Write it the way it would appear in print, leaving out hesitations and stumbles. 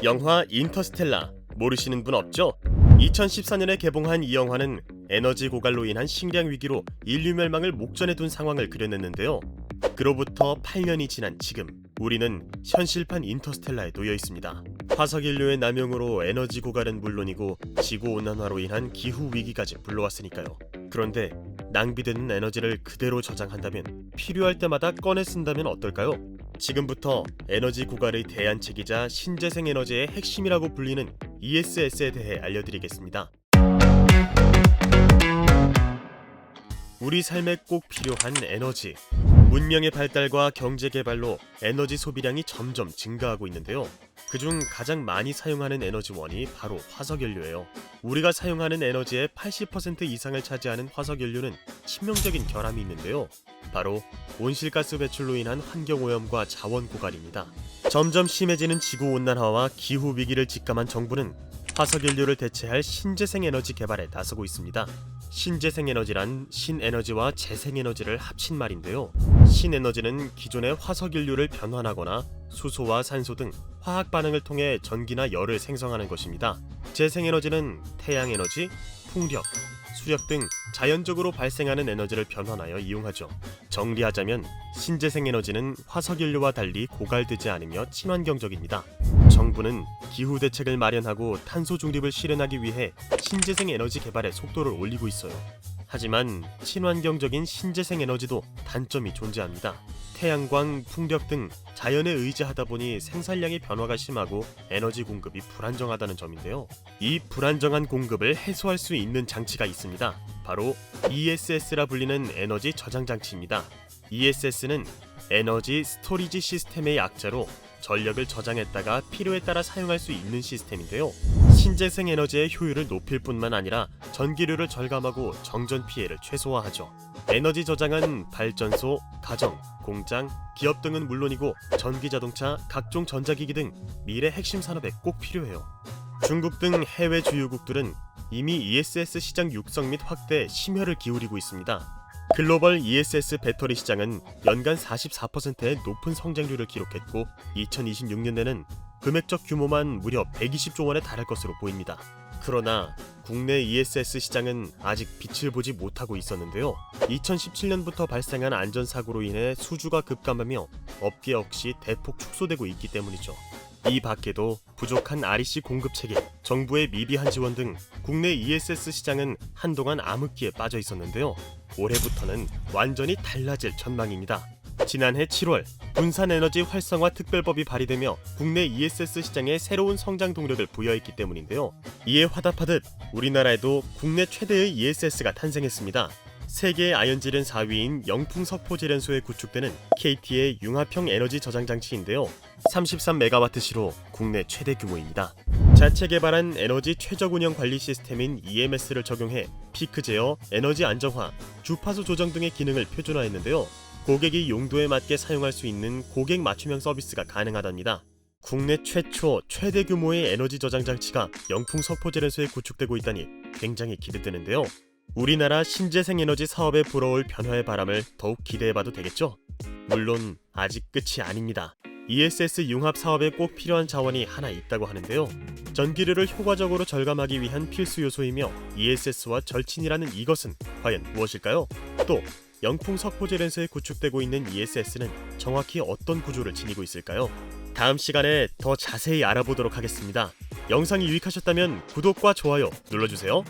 영화 인터스텔라 모르시는 분 없죠? 2014년에 개봉한 이 영화는 에너지 고갈로 인한 식량 위기로 인류 멸망을 목전에 둔 상황을 그려냈는데요. 그로부터 8년이 지난 지금 우리는 현실판 인터스텔라에 놓여 있습니다. 화석 인류의 남용으로 에너지 고갈은 물론이고 지구 온난화로 인한 기후 위기까지 불러왔으니까요. 그런데 낭비되는 에너지를 그대로 저장한다면 필요할 때마다 꺼내 쓴다면 어떨까요? 지금부터 에너지 고갈의 대안책이자 신재생 에너지의 핵심이라고 불리는 ESS에 대해 알려드리겠습니다. 우리 삶에 꼭 필요한 에너지. 문명의 발달과 경제 개발로 에너지 소비량이 점점 증가하고 있는데요. 그중 가장 많이 사용하는 에너지원이 바로 화석연료예요. 우리가 사용하는 에너지의 80% 이상을 차지하는 화석연료는 치명적인 결함이 있는데요. 바로 온실가스 배출로 인한 환경오염과 자원 고갈입니다. 점점 심해지는 지구온난화와 기후위기를 직감한 정부는 화석연료를 대체할 신재생 에너지 개발에 나서고 있습니다. 신재생 에너지란 신에너지와 재생에너지를 합친 말인데요. 신에너지는 기존의 화석연료를 변환하거나 수소와 산소 등 화학 반응을 통해 전기나 열을 생성하는 것입니다. 재생에너지는 태양에너지, 풍력, 수력 등 자연적으로 발생하는 에너지를 변환하여 이용하죠. 정리하자면 신재생에너지는 화석연료와 달리 고갈되지 않으며 친환경적입니다. 정부는 기후 대책을 마련하고 탄소 중립을 실현하기 위해 신재생 에너지 개발의 속도를 올리고 있어요. 하지만 친환경적인 신재생 에너지도 단점이 존재합니다. 태양광, 풍력 등 자연에 의지하다 보니 생산량의 변화가 심하고 에너지 공급이 불안정하다는 점인데요. 이 불안정한 공급을 해소할 수 있는 장치가 있습니다. 바로 ESS라 불리는 에너지 저장 장치입니다. ESS는 에너지 스토리지 시스템의 약자로 전력을 저장했다가 필요에 따라 사용할 수 있는 시스템인데요. 신재생 에너지의 효율을 높일 뿐만 아니라 전기료를 절감하고 정전 피해를 최소화하죠. 에너지 저장은 발전소, 가정, 공장, 기업 등은 물론이고 전기자동차, 각종 전자기기 등 미래 핵심 산업에 꼭 필요해요. 중국 등 해외 주요국들은 이미 ESS 시장 육성 및 확대에 심혈을 기울이고 있습니다. 글로벌 ESS 배터리 시장은 연간 44%의 높은 성장률을 기록했고 2026년에는 금액적 규모만 무려 120조 원에 달할 것으로 보입니다. 그러나 국내 ESS 시장은 아직 빛을 보지 못하고 있었는데요. 2017년부터 발생한 안전사고로 인해 수주가 급감하며 업계 역시 대폭 축소되고 있기 때문이죠. 이 밖에도 부족한 REC 공급 체계, 정부의 미비한 지원 등 국내 ESS 시장은 한동안 암흑기에 빠져 있었는데요. 올해부터는 완전히 달라질 전망입니다. 지난해 7월 분산에너지 활성화 특별법이 발의되며 국내 ESS 시장에 새로운 성장 동력을 부여했기 때문인데요. 이에 화답하듯 우리나라에도 국내 최대의 ESS가 탄생했습니다. 세계 아연질은 4위인 영풍석포제련소에 구축되는 KT의 융합형 에너지 저장 장치인데요. 33MW시로 국내 최대 규모입니다. 자체 개발한 에너지 최적 운영 관리 시스템인 EMS를 적용해 피크 제어, 에너지 안정화, 주파수 조정 등의 기능을 표준화했는데요. 고객이 용도에 맞게 사용할 수 있는 고객 맞춤형 서비스가 가능하답니다. 국내 최초 최대 규모의 에너지 저장 장치가 영풍석포제련소에 구축되고 있다니 굉장히 기대되는데요. 우리나라 신재생 에너지 사업에 불어올 변화의 바람을 더욱 기대해봐도 되겠죠? 물론 아직 끝이 아닙니다. ESS 융합 사업에 꼭 필요한 자원이 하나 있다고 하는데요. 전기료를 효과적으로 절감하기 위한 필수 요소이며 ESS와 절친이라는 이것은 과연 무엇일까요? 또 영풍석포제련소에 구축되고 있는 ESS는 정확히 어떤 구조를 지니고 있을까요? 다음 시간에 더 자세히 알아보도록 하겠습니다. 영상이 유익하셨다면 구독과 좋아요 눌러주세요.